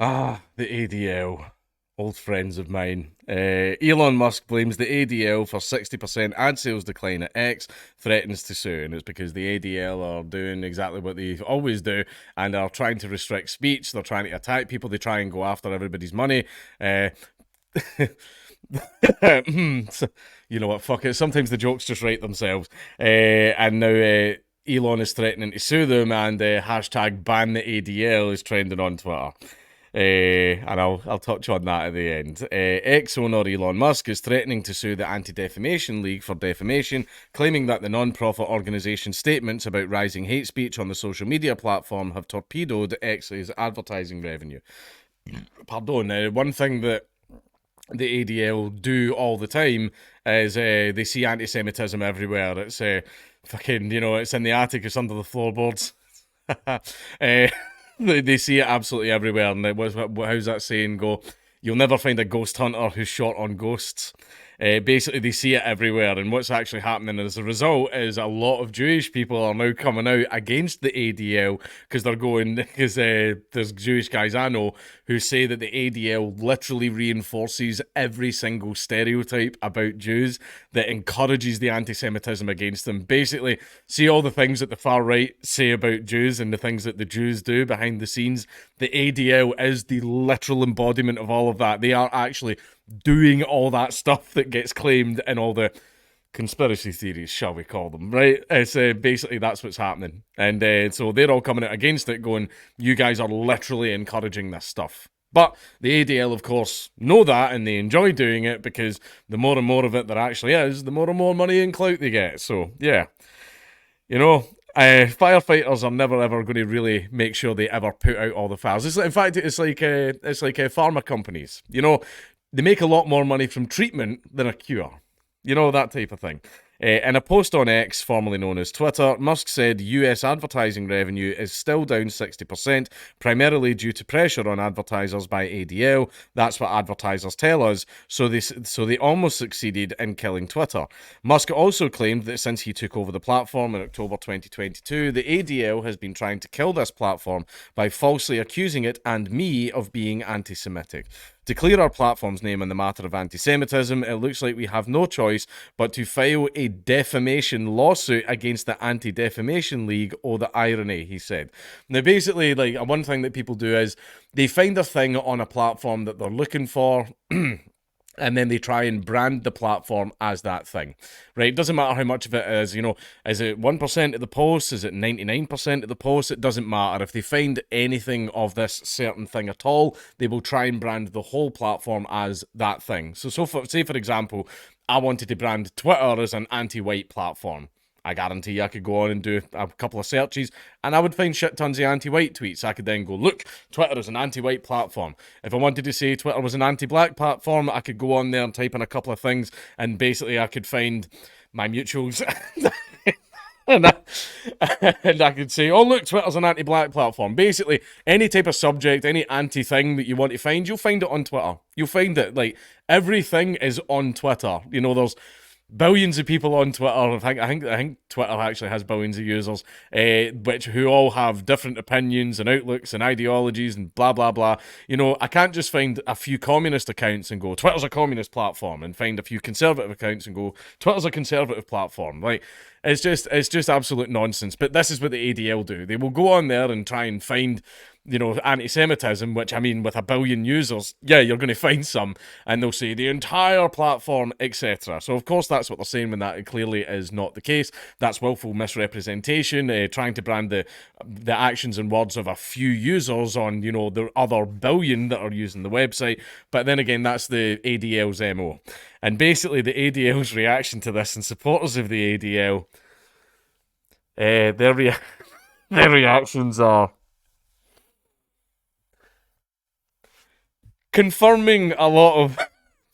The ADL. Old friends of mine. Elon Musk blames the ADL for 60% ad sales decline at X, threatens to sue, and it's because the ADL are doing exactly what they always do and are trying to restrict speech. They're trying to attack people. They try and go after everybody's money. So, you know what? Fuck it. Sometimes the jokes just write themselves. And now Elon is threatening to sue them, and hashtag ban the ADL is trending on Twitter. And I'll touch on that at the end. Ex-owner Elon Musk is threatening to sue the Anti-Defamation League for defamation, claiming that the non-profit organisation's statements about rising hate speech on the social media platform have torpedoed X's advertising revenue. Pardon. One thing that the ADL do all the time is they see anti-Semitism everywhere. It's fucking, it's in the attic, it's under the floorboards. They see it absolutely everywhere. And how's that saying go? You'll never find a ghost hunter who's short on ghosts. Basically, they see it everywhere, and what's actually happening as a result is a lot of Jewish people are now coming out against the ADL because they're going, because there's Jewish guys I know who say that the ADL literally reinforces every single stereotype about Jews that encourages the anti-Semitism against them. Basically, see all the things that the far right say about Jews and the things that the Jews do behind the scenes. The ADL is the literal embodiment of all of that. They are actually doing all that stuff that gets claimed in all the conspiracy theories, shall we call them, right? It's basically that's what's happening. And so they're all coming out against it, going, you guys are literally encouraging this stuff. But the ADL, of course, know that, and they enjoy doing it because the more and more of it there actually is, the more and more money and clout they get. So, yeah. Firefighters are never ever going to really make sure they ever put out all the fires. In fact, it's like pharma companies. They make a lot more money from treatment than a cure. That type of thing. In a post on X, formerly known as Twitter, Musk said US advertising revenue is still down 60%, primarily due to pressure on advertisers by ADL. That's what advertisers tell us, so they almost succeeded in killing Twitter. Musk also claimed that since he took over the platform in October 2022, the ADL has been trying to kill this platform by falsely accusing it and me of being anti-Semitic. To clear our platform's name in the matter of anti-Semitism, it looks like we have no choice but to file a defamation lawsuit against the Anti-Defamation League. Oh, the irony, he said. Now, basically, one thing that people do is they find a thing on a platform that they're looking for, and then they try and brand the platform as that thing, right? It doesn't matter how much of it is, is it 1% of the posts? Is it 99% of the posts? It doesn't matter. If they find anything of this certain thing at all, they will try and brand the whole platform as that thing. So say, for example, I wanted to brand Twitter as an anti-white platform. I guarantee I could go on and do a couple of searches and I would find shit tons of anti-white tweets. I could then go, look, Twitter is an anti-white platform. If I wanted to say Twitter was an anti-black platform, I could go on there and type in a couple of things and basically I could find my mutuals and I could say, oh, look, Twitter's an anti-black platform. Basically, any type of subject, any anti-thing that you want to find, you'll find it on Twitter. You'll find it. Like, everything is on Twitter. There's billions of people on Twitter. I think Twitter actually has billions of users, who all have different opinions and outlooks and ideologies and blah blah blah. I can't just find a few communist accounts and go Twitter's a communist platform, and find a few conservative accounts and go Twitter's a conservative platform. Like, it's just absolute nonsense. But this is what the ADL do. They will go on there and try and find anti-Semitism, which, I mean, with a billion users, yeah, you're going to find some, and they'll say the entire platform, etc. So, of course, that's what they're saying when that clearly is not the case. That's willful misrepresentation, trying to brand the actions and words of a few users on, the other billion that are using the website. But then again, that's the ADL's MO. And basically, the ADL's reaction to this, and supporters of the ADL, their reactions are confirming a lot of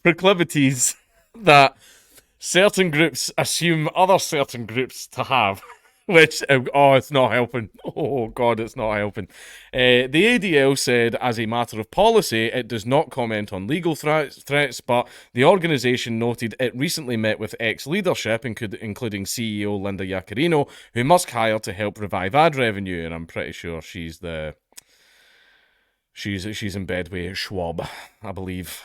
proclivities that certain groups assume other certain groups to have, which, it's not helping. Oh, God, it's not helping. The ADL said, as a matter of policy, it does not comment on legal threats, but the organisation noted it recently met with ex-leadership, including CEO Linda Yaccarino, who Musk hired to help revive ad revenue, and I'm pretty sure she's She's in bed with Schwab, I believe.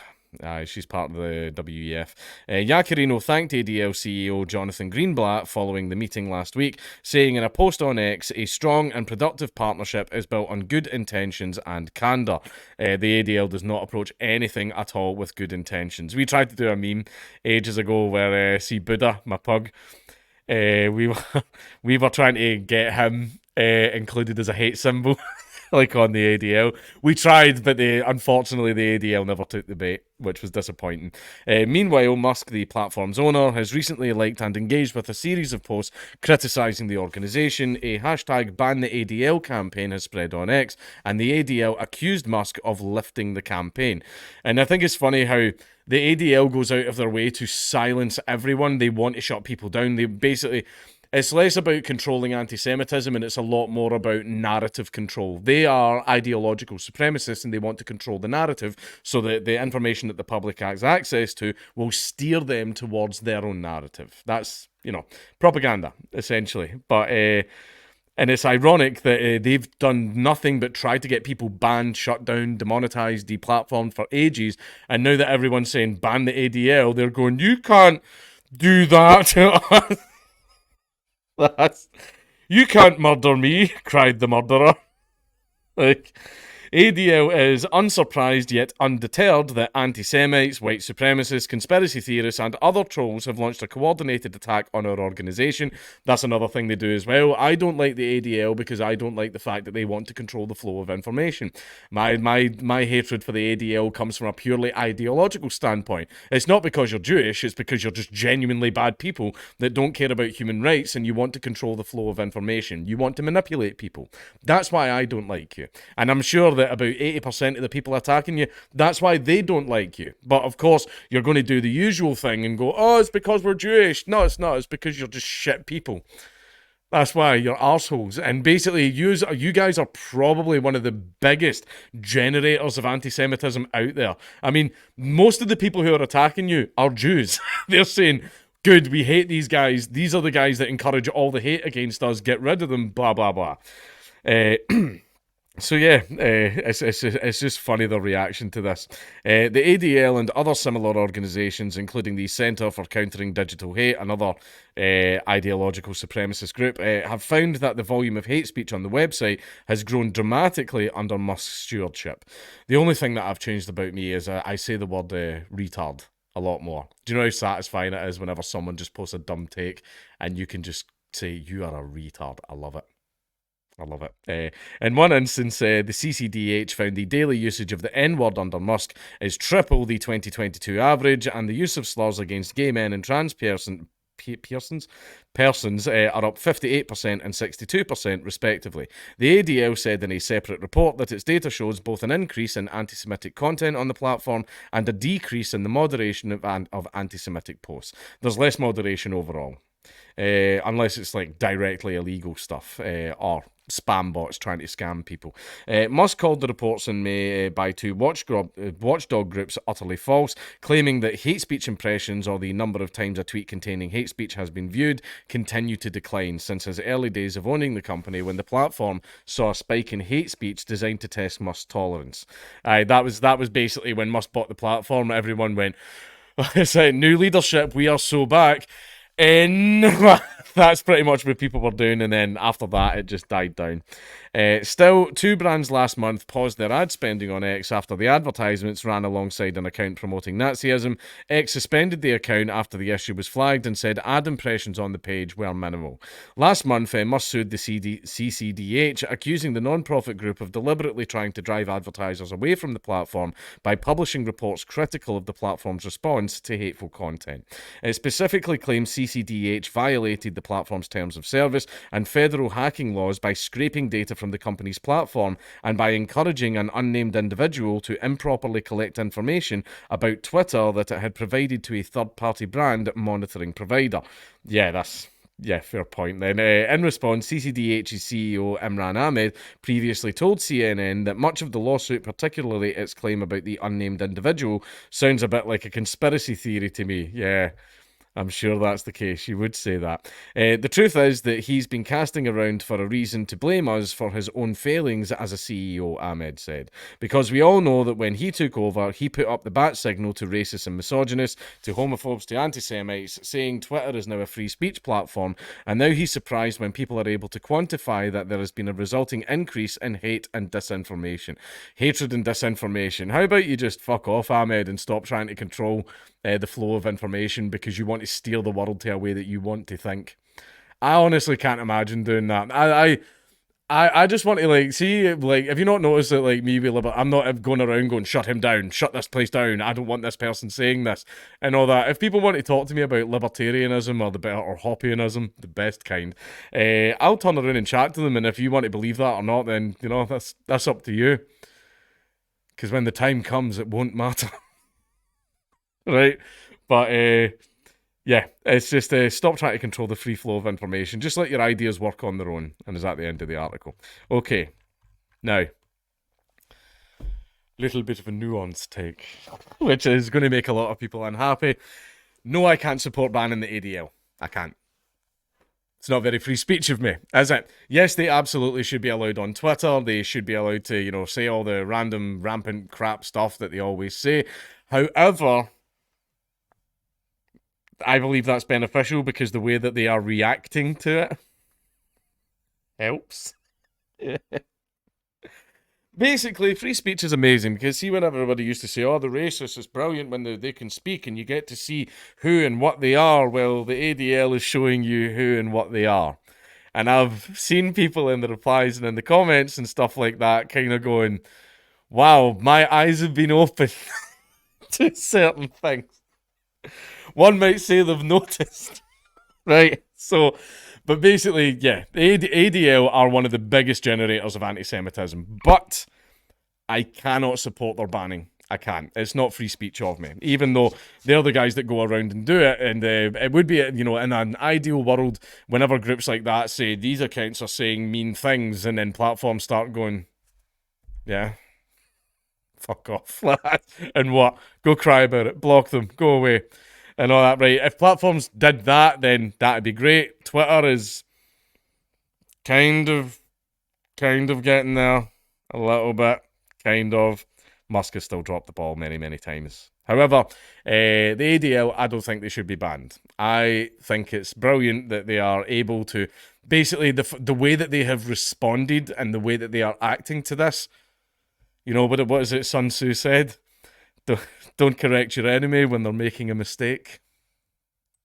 She's part of the WEF. Yacarino thanked ADL CEO Jonathan Greenblatt following the meeting last week, saying in a post on X, a strong and productive partnership is built on good intentions and candour. The ADL does not approach anything at all with good intentions. We tried to do a meme ages ago where, see Buddha, my pug, we were trying to get him included as a hate symbol. Like on the ADL. We tried, but unfortunately the ADL never took the bait, which was disappointing. Meanwhile, Musk, the platform's owner, has recently liked and engaged with a series of posts criticising the organisation. A hashtag ban the ADL campaign has spread on X, and the ADL accused Musk of lifting the campaign. And I think it's funny how the ADL goes out of their way to silence everyone. They want to shut people down. They basically... It's less about controlling anti-Semitism and it's a lot more about narrative control. They are ideological supremacists and they want to control the narrative so that the information that the public has access to will steer them towards their own narrative. That's, propaganda, essentially. But, and it's ironic that they've done nothing but try to get people banned, shut down, demonetized, deplatformed for ages. And now that everyone's saying ban the ADL, they're going, you can't do that to us. You can't murder me, cried the murderer. ADL is unsurprised yet undeterred that anti-Semites, white supremacists, conspiracy theorists and other trolls have launched a coordinated attack on our organisation. That's another thing they do as well. I don't like the ADL because I don't like the fact that they want to control the flow of information. My hatred for the ADL comes from a purely ideological standpoint. It's not because you're Jewish, it's because you're just genuinely bad people that don't care about human rights and you want to control the flow of information. You want to manipulate people. That's why I don't like you. And I'm sure that about 80% of the people attacking you, that's why they don't like you. But of course, you're going to do the usual thing and go, oh, it's because we're Jewish. No, it's not. It's because you're just shit people. That's why you're arseholes. And basically, you guys are probably one of the biggest generators of anti-Semitism out there. I mean, most of the people who are attacking you are Jews. They're saying, good, we hate these guys. These are the guys that encourage all the hate against us. Get rid of them, blah, blah, blah. So yeah, it's just funny, the reaction to this. The ADL and other similar organisations, including the Centre for Countering Digital Hate, another ideological supremacist group, have found that the volume of hate speech on the website has grown dramatically under Musk's stewardship. The only thing that I've changed about me is I say the word retard a lot more. Do you know how satisfying it is whenever someone just posts a dumb take and you can just say, you are a retard? I love it. I love it. In one instance, the CCDH found the daily usage of the N-word under Musk is triple the 2022 average, and the use of slurs against gay men and trans persons are up 58% and 62% respectively. The ADL said in a separate report that its data shows both an increase in anti-Semitic content on the platform and a decrease in the moderation of anti-Semitic posts. There's less moderation overall. Unless it's like directly illegal stuff or spam bots trying to scam people. Musk called the reports in May by two watchdog groups utterly false, claiming that hate speech impressions, or the number of times a tweet containing hate speech has been viewed, continue to decline since his early days of owning the company, when the platform saw a spike in hate speech designed to test Musk's tolerance. That was basically when Musk bought the platform. Everyone went, it's like, new leadership, we are so back. And that's pretty much what people were doing, and then after that it just died down. Still, two brands last month paused their ad spending on X after the advertisements ran alongside an account promoting Nazism. X suspended the account after the issue was flagged and said ad impressions on the page were minimal. Last month, Musk sued the CCDH, accusing the non-profit group of deliberately trying to drive advertisers away from the platform by publishing reports critical of the platform's response to hateful content. It specifically claims CCDH violated the platform's terms of service and federal hacking laws by scraping data from the company's platform and by encouraging an unnamed individual to improperly collect information about Twitter that it had provided to a third-party brand monitoring provider. Yeah, fair point then. In response, CCDH's CEO Imran Ahmed previously told CNN that much of the lawsuit, particularly its claim about the unnamed individual, sounds a bit like a conspiracy theory to me. Yeah. I'm sure that's the case. You would say that. The truth is that he's been casting around for a reason to blame us for his own failings as a CEO, Ahmed said. Because we all know that when he took over, he put up the bat signal to racists and misogynists, to homophobes, to anti-Semites, saying Twitter is now a free speech platform, and now he's surprised when people are able to quantify that there has been a resulting increase in hate and disinformation. Hatred and disinformation. How about you just fuck off, Ahmed, and stop trying to control the flow of information because you want to steer the world to a way that you want to think. I honestly can't imagine doing that. I just want to see have you not noticed that me with I'm not going around going shut him down, shut this place down. I don't want this person saying this and all that. If people want to talk to me about libertarianism or Hoppianism, the best kind, I'll turn around and chat to them. And if you want to believe that or not, then that's up to you. Because when the time comes, it won't matter. Right, but yeah, it's just stop trying to control the free flow of information. Just let your ideas work on their own, and is at the end of the article. Okay, now, little bit of a nuanced take, which is going to make a lot of people unhappy. No, I can't support banning the ADL. I can't. It's not very free speech of me, is it? Yes, they absolutely should be allowed on Twitter. They should be allowed to, say all the random, rampant crap stuff that they always say. However, I believe that's beneficial because the way that they are reacting to it helps. Basically, free speech is amazing because see when everybody used to say, oh, the racist is brilliant when they can speak and you get to see who and what they are. Well, the ADL is showing you who and what they are. And I've seen people in the replies and in the comments and stuff like that kind of going, wow, my eyes have been opened to certain things. One might say they've noticed, right? So, but basically, yeah, the ADL are one of the biggest generators of anti-Semitism, but I cannot support their banning. I can't. It's not free speech of me, even though they're the guys that go around and do it. And it would be, in an ideal world, whenever groups like that say these accounts are saying mean things, and then platforms start going, yeah, fuck off. And what? Go cry about it. Block them. Go away. And all that, right? If platforms did that, then that'd be great. Twitter is kind of getting there a little bit, kind of. Musk has still dropped the ball many, many times. However, the ADL, I don't think they should be banned. I think it's brilliant that they are able to, basically, the way that they have responded and the way that they are acting to this. What is it Sun Tzu said? Don't correct your enemy when they're making a mistake.